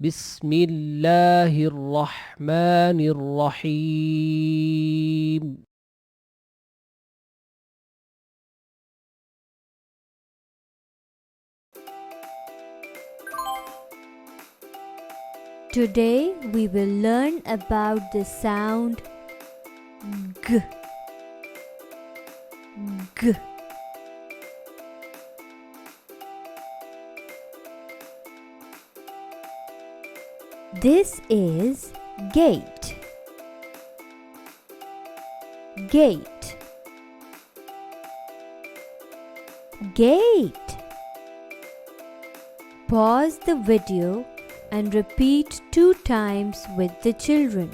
بسم الله الرحمن الرحيم. Today we will learn about the sound G. G. This is gate. Gate. Gate. Pause the video and repeat 2 times with the children.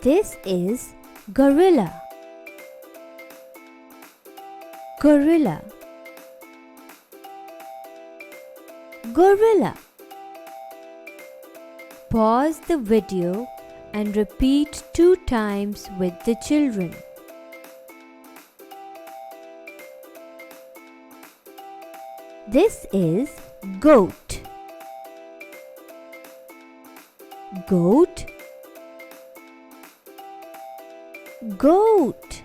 This is gorilla. Gorilla. Gorilla. Pause the video and repeat 2 times with the children. This is goat. Goat. Goat.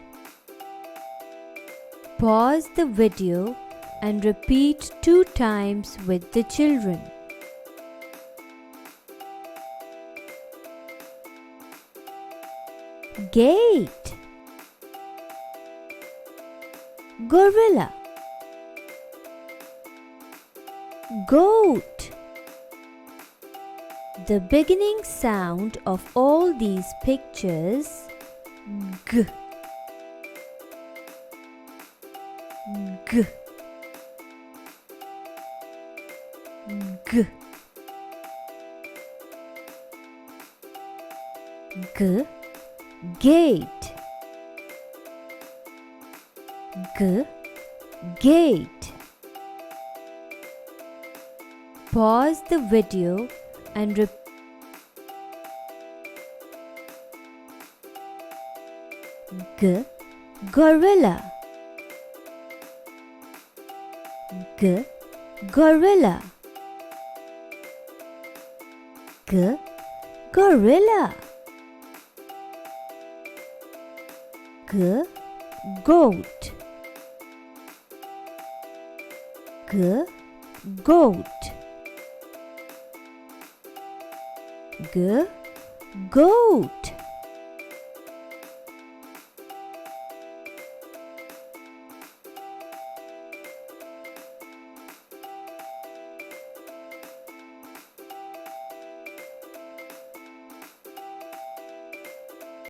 Pause the video and repeat 2 times with the children. Gate. Gorilla. Goat. The beginning sound of all these pictures G. G. G. G. Gate. G. Gate. Pause the video and repeat. G. Gorilla. G. Gorilla. G. Gorilla. G. Goat. G. Goat. G. Goat.